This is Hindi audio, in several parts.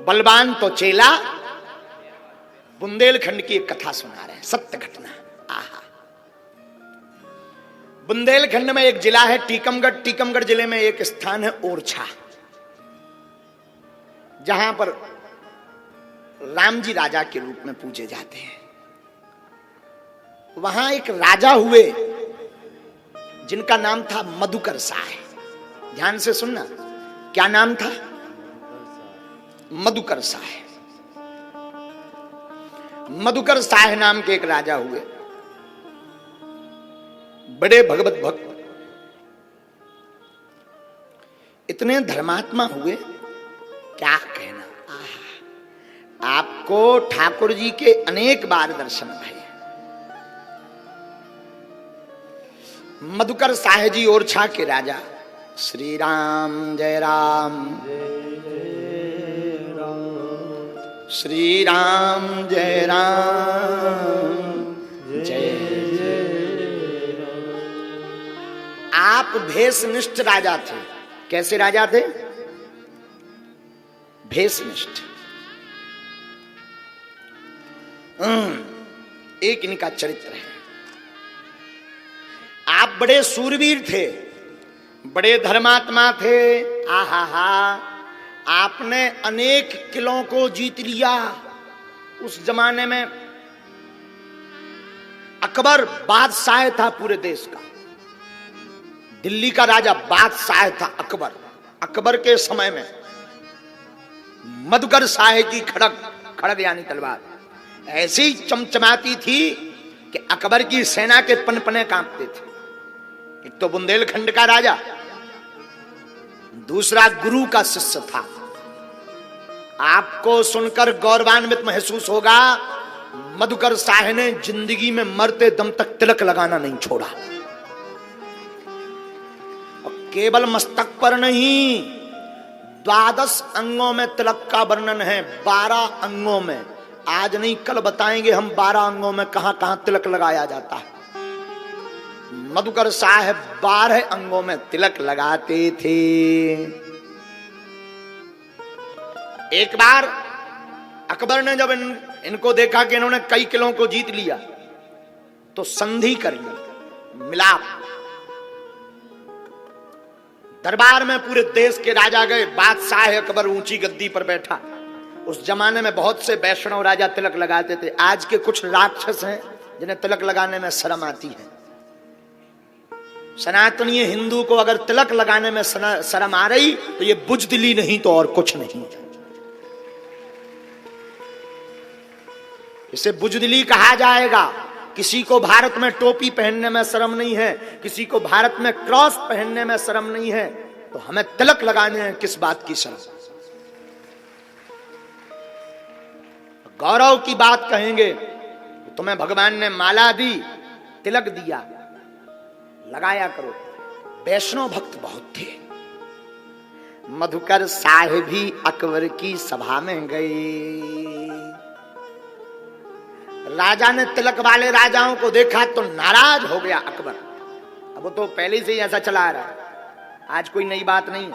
बलवान तो चेला। बुंदेलखंड की एक कथा सुना रहे हैं, सत्य घटना। आहा, बुंदेलखंड में एक जिला है टीकमगढ़। टीकमगढ़ जिले में एक स्थान है ओरछा, जहां पर राम जी राजा के रूप में पूजे जाते हैं। वहां एक राजा हुए जिनका नाम था मधुकर साह। ध्यान से सुनना, क्या नाम था? मधुकर साह। मधुकर साह नाम के एक राजा हुए, बड़े भगवत भक्त, इतने धर्मात्मा हुए, क्या कहना। आपको ठाकुर जी के अनेक बार दर्शन भये। मधुकर साह जी ओरछा के राजा। श्री राम जय राम, श्री राम जय राम, जय जय राम। आप भेषनिष्ठ राजा थे। कैसे राजा थे? भेषनिष्ठ। एक इनका चरित्र है। आप बड़े सूरवीर थे, बड़े धर्मात्मा थे। आहा हा, आपने अनेक किलों को जीत लिया। उस जमाने में अकबर बादशाह था पूरे देश का। दिल्ली का राजा बादशाह था अकबर। अकबर के समय में मधुकर साह की खड़ग यानी तलवार ऐसी चमचमाती थी कि अकबर की सेना के पनपने कांपते थे। एक तो बुंदेलखंड का राजा, दूसरा गुरु का शिष्य था। आपको सुनकर गौरवान्वित महसूस होगा, मधुकर साह ने जिंदगी में मरते दम तक तिलक लगाना नहीं छोड़ा। और केवल मस्तक पर नहीं, 12 अंगों में तिलक का वर्णन है। 12 अंगों में। आज नहीं, कल बताएंगे हम 12 अंगों में कहां कहां तिलक लगाया जाता है। मधुकर साह 12 अंगों में तिलक लगाते थे। एक बार अकबर ने जब इनको देखा कि इन्होंने कई किलों को जीत लिया, तो संधि कर ली, मिलाप। दरबार में पूरे देश के राजा गए। बादशाह अकबर ऊंची गद्दी पर बैठा। उस जमाने में बहुत से वैष्णव राजा तिलक लगाते थे। आज के कुछ राक्षस हैं जिन्हें तिलक लगाने में शर्म आती है। सनातनीय हिंदू को अगर तिलक लगाने में शर्म आ रही तो ये बुजदिली नहीं तो और कुछ नहीं। इसे बुजदिली कहा जाएगा। किसी को भारत में टोपी पहनने में शर्म नहीं है, किसी को भारत में क्रॉस पहनने में शर्म नहीं है, तो हमें तिलक लगाने में किस बात की शर्म? गौरव की बात कहेंगे, तुम्हें भगवान ने माला दी, तिलक दिया, लगाया करो। वैष्णव भक्त बहुत थे। मधुकर साह भी अकबर की सभा में गए। राजा ने तिलक वाले राजाओं को देखा तो नाराज हो गया अकबर। अब वो तो पहले से ही ऐसा चला रहा है, आज कोई नई बात नहीं है।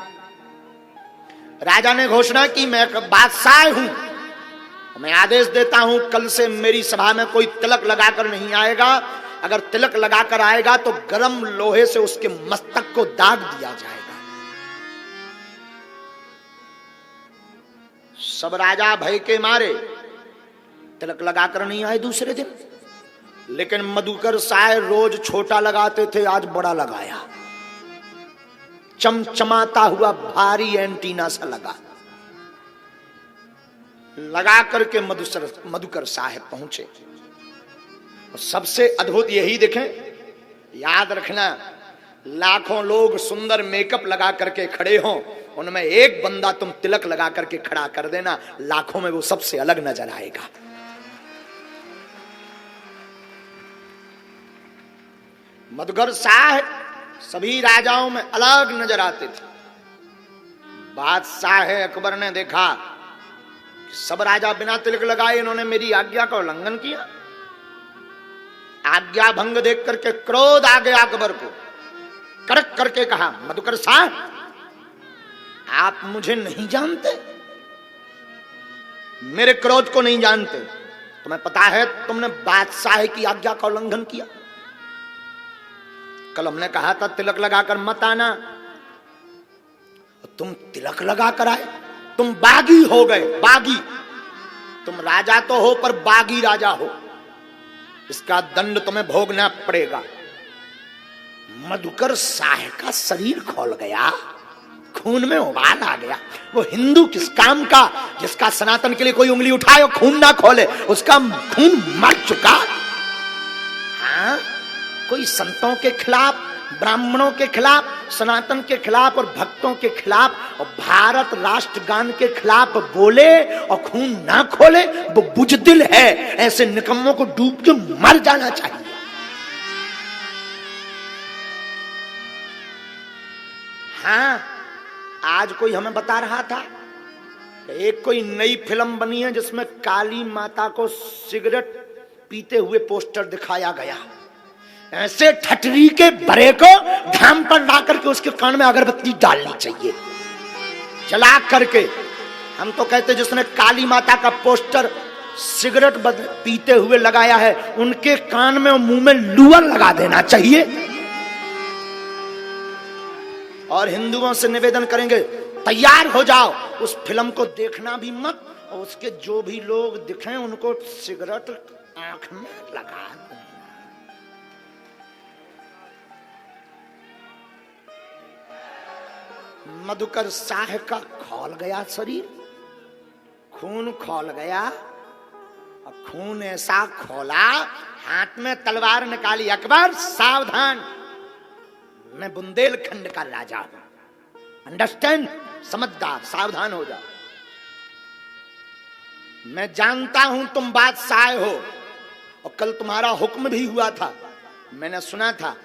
राजा ने घोषणा की, मैं बादशाह हूं, मैं आदेश देता हूं कल से मेरी सभा में कोई तिलक लगाकर नहीं आएगा। अगर तिलक लगाकर आएगा तो गरम लोहे से उसके मस्तक को दाग दिया जाएगा। सब राजा भय के मारे तिलक लगाकर नहीं आए दूसरे दिन। लेकिन मधुकर साह रोज छोटा लगाते थे, आज बड़ा लगाया। चमचमाता हुआ भारी एंटीना सा लगा करके मधुकर साह पहुंचे। और सबसे अद्भुत यही देखें, याद रखना, लाखों लोग सुंदर मेकअप लगा करके खड़े हों, उनमें एक बंदा तुम तिलक लगा करके खड़ा कर देना, लाखों में वो सबसे अलग नजर आएगा। मधुकर साह सभी राजाओं में अलग नजर आते थे। बादशाह अकबर ने देखा सब राजा बिना तिलक लगाए इन्होंने मेरी आज्ञा का उल्लंघन किया। आज्ञा भंग देख करके क्रोध आ गया अकबर को। कड़क करके कहा, मधुकर साह, आप मुझे नहीं जानते? मेरे क्रोध को नहीं जानते। तुम्हें पता है तुमने बादशाह की आज्ञा का उल्लंघन किया। कल हमने कहा था तिलक लगाकर मत आना, तुम तिलक लगा कर आए। तुम बागी हो गए, बागी। तुम राजा तो हो पर बागी राजा हो, इसका दंड तुम्हें भोगना पड़ेगा। मधुकर शाह का शरीर खोल गया, खून में उबाल आ गया। वो हिंदू किस काम का जिसका सनातन के लिए कोई उंगली उठाए और खून ना खोले, उसका खून मर चुका। हाँ, कोई संतों के खिलाफ, ब्राह्मणों के खिलाफ, सनातन के खिलाफ और भक्तों के खिलाफ और भारत राष्ट्रगान के खिलाफ बोले और खून ना खोले, वो बुजदिल है। ऐसे निकम्मों को डूब के मर जाना चाहिए। हाँ, आज कोई हमें बता रहा था कि एक कोई नई फिल्म बनी है जिसमें काली माता को सिगरेट पीते हुए पोस्टर दिखाया गया। ऐसे ठटरी के बड़े को धाम पर ला करके उसके कान में अगरबत्ती डालनी चाहिए, जला करके। हम तो कहते जिसने काली माता का पोस्टर सिगरेट पीते हुए लगाया है, उनके कान में और मुंह में लूअर लगा देना चाहिए। और हिंदुओं से निवेदन करेंगे, तैयार हो जाओ, उस फिल्म को देखना भी मत, और उसके जो भी लोग दिखें उनको सिगरेट आंख में लगा देना। मधुकर शाह का खोल गया शरीर, खून खोल गया, और खून ऐसा खोला, हाथ में तलवार निकाली। अकबर सावधान, मैं बुंदेलखंड का राजा हूं, अंडरस्टैंड, समझदार, सावधान हो जाओ। मैं जानता हूं तुम बादशाह हो, और कल तुम्हारा हुक्म भी हुआ था, मैंने सुना था,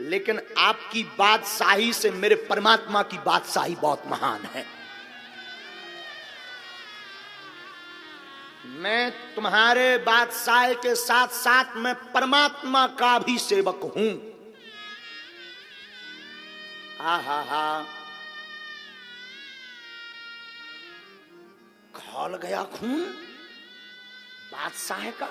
लेकिन आपकी बादशाही से मेरे परमात्मा की बादशाही बहुत महान है। मैं तुम्हारे बादशाह के साथ साथ मैं परमात्मा का भी सेवक हूं। हा, खोल गया खून बादशाह का।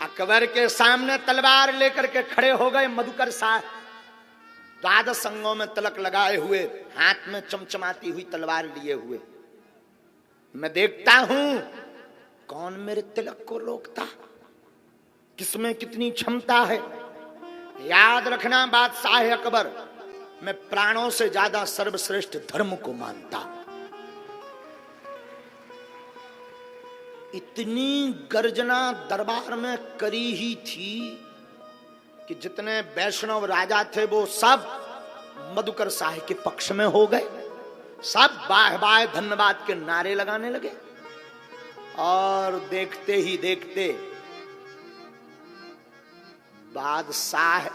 अकबर के सामने तलवार लेकर के खड़े हो गए मधुकर शाह, द्वादश अंगों में तिलक लगाए हुए, हाथ में चमचमाती हुई तलवार लिए हुए। मैं देखता हूं कौन मेरे तिलक को रोकता, किसमें कितनी क्षमता है। याद रखना बादशाह अकबर, मैं प्राणों से ज्यादा सर्वश्रेष्ठ धर्म को मानता। इतनी गर्जना दरबार में करी ही थी कि जितने वैष्णव राजा थे वो सब मधुकर शाह के पक्ष में हो गए। सब बाह बाह धन्यवाद के नारे लगाने लगे। और देखते ही देखते बादशाह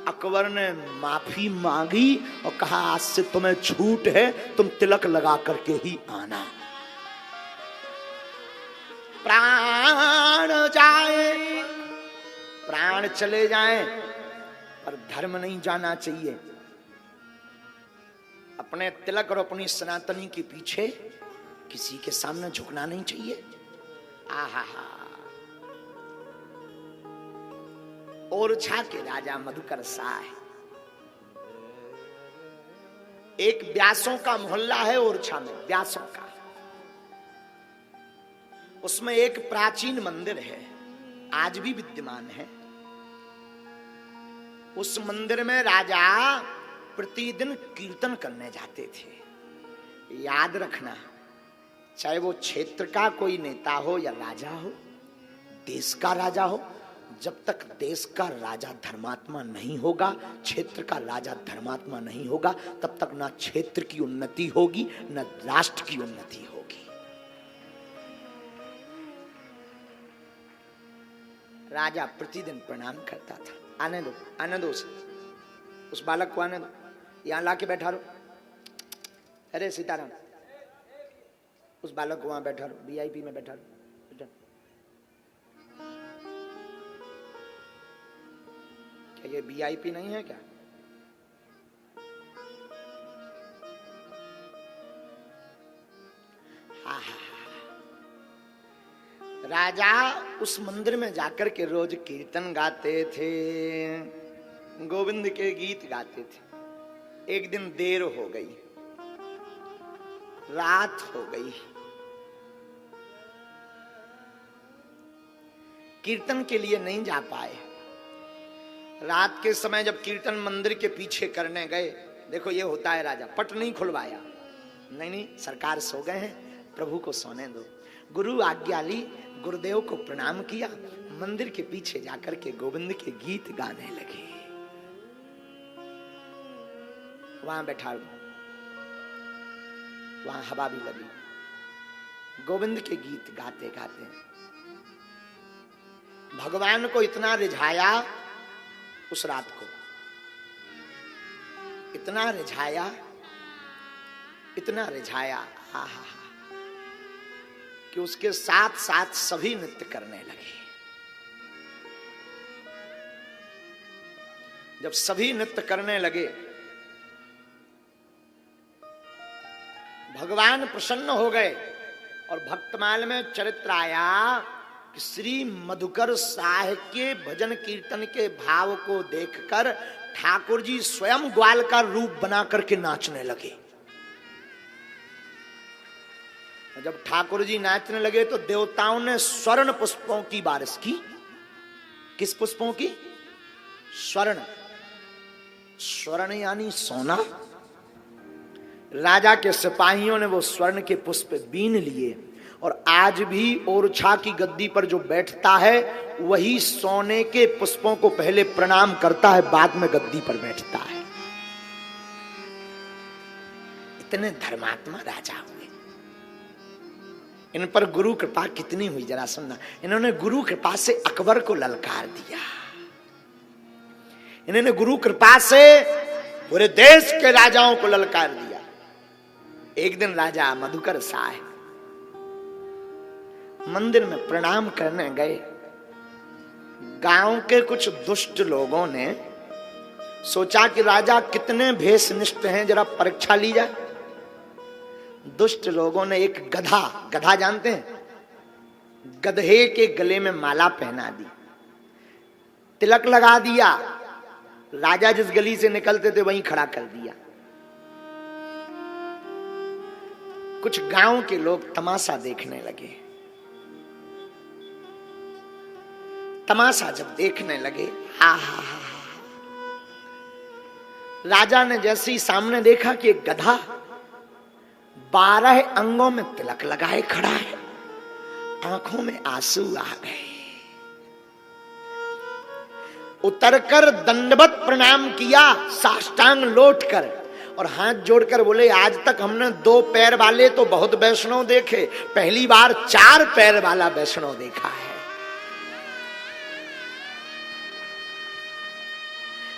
अकबर ने माफी मांगी और कहा, आज से तुम्हें छूट है, तुम तिलक लगा करके ही आना। प्राण जाए, प्राण चले जाएं, पर धर्म नहीं जाना चाहिए। अपने तिलक और अपनी सनातनी के पीछे किसी के सामने झुकना नहीं चाहिए। आहा, ओरछा के राजा मधुकर शाह, एक व्यासों का मोहल्ला है ओरछा में, व्यासों का। उसमें एक प्राचीन मंदिर है, आज भी विद्यमान है। उस मंदिर में राजा प्रतिदिन कीर्तन करने जाते थे। याद रखना, चाहे वो क्षेत्र का कोई नेता हो या राजा हो, देश का राजा हो, जब तक देश का राजा धर्मात्मा नहीं होगा, क्षेत्र का राजा धर्मात्मा नहीं होगा, तब तक ना क्षेत्र की उन्नति होगी न राष्ट्र की उन्नति होगी। राजा प्रतिदिन प्रणाम करता था। आने दो, आने दो उस बालक को, आने दो, यहां लाके बैठा रो। अरे सीताराम, उस बालक को वहां बैठा रो, वीआईपी में बैठा रो। क्या ये वीआईपी नहीं है क्या? हा हा, राजा उस मंदिर में जाकर के रोज कीर्तन गाते थे, गोविंद के गीत गाते थे। एक दिन देर हो गई, रात हो गई, कीर्तन के लिए नहीं जा पाए। रात के समय जब कीर्तन मंदिर के पीछे करने गए, देखो ये होता है राजा, पट नहीं खुलवाया, नहीं सरकार सो गए हैं, प्रभु को सोने दो। गुरु आज्ञा ली, गुरुदेव को प्रणाम किया, मंदिर के पीछे जाकर के गोविंद के गीत गाने लगे। वहां बैठा, वहां हवा भी लगी, गोविंद के गीत गाते गाते भगवान को इतना रिझाया, उस रात को इतना रिझाया, इतना रिझाया, हा हा कि उसके साथ साथ सभी नृत्य करने लगे। जब सभी नृत्य करने लगे, भगवान प्रसन्न हो गए और भक्तमाल में चरित्र आया कि श्री मधुकर साह के भजन कीर्तन के भाव को देखकर ठाकुर जी स्वयं ग्वाल का रूप बना करके नाचने लगे। जब ठाकुर जी नाचने लगे तो देवताओं ने स्वर्ण पुष्पों की बारिश की। किस पुष्पों की? स्वर्ण। स्वर्ण यानी सोना। राजा के सिपाहियों ने वो स्वर्ण के पुष्प बीन लिए और आज भी ओरछा की गद्दी पर जो बैठता है वही सोने के पुष्पों को पहले प्रणाम करता है, बाद में गद्दी पर बैठता है। इतने धर्मात्मा राजा हुए। इन पर गुरु कृपा कितनी हुई जरा सुनना। इन्होंने गुरु कृपा से अकबर को ललकार दिया, इन्होंने गुरु कृपा से पूरे देश के राजाओं को ललकार दिया। एक दिन राजा मधुकर साह मंदिर में प्रणाम करने गए। गांव के कुछ दुष्ट लोगों ने सोचा कि राजा कितने भेषनिष्ठ हैं, जरा परीक्षा ली जाए। दुष्ट लोगों ने एक गधा, गधा जानते हैं, गधे के गले में माला पहना दी, तिलक लगा दिया, राजा जिस गली से निकलते थे वहीं खड़ा कर दिया। कुछ गांव के लोग तमाशा देखने लगे। तमाशा जब देखने लगे, हा हा हा, राजा ने जैसे ही सामने देखा कि एक गधा 12 अंगों में तिलक लगाए खड़ा है, आंखों में आंसू आ गए। उतरकर दंडवत प्रणाम किया, साष्टांग लौटकर और हाथ जोड़कर बोले, आज तक हमने 2 पैर वाले तो बहुत वैष्णव देखे, पहली बार 4 पैर वाला वैष्णव देखा है।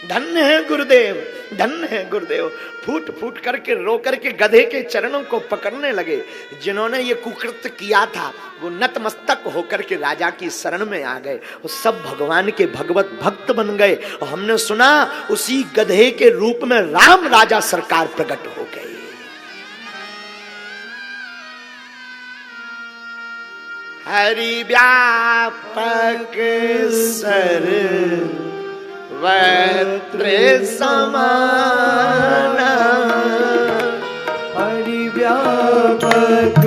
धन्य है गुरुदेव, धन्य है गुरुदेव। फूट फूट करके रो करके गधे के चरणों को पकड़ने लगे। जिन्होंने ये कुकृत्य किया था वो नतमस्तक होकर के राजा की शरण में आ गए, वो सब भगवान के भगवत भक्त बन गए। और हमने सुना उसी गधे के रूप में राम राजा सरकार प्रकट हो गए। हरि व्यापक सर वत्र समान, हरि व्यापक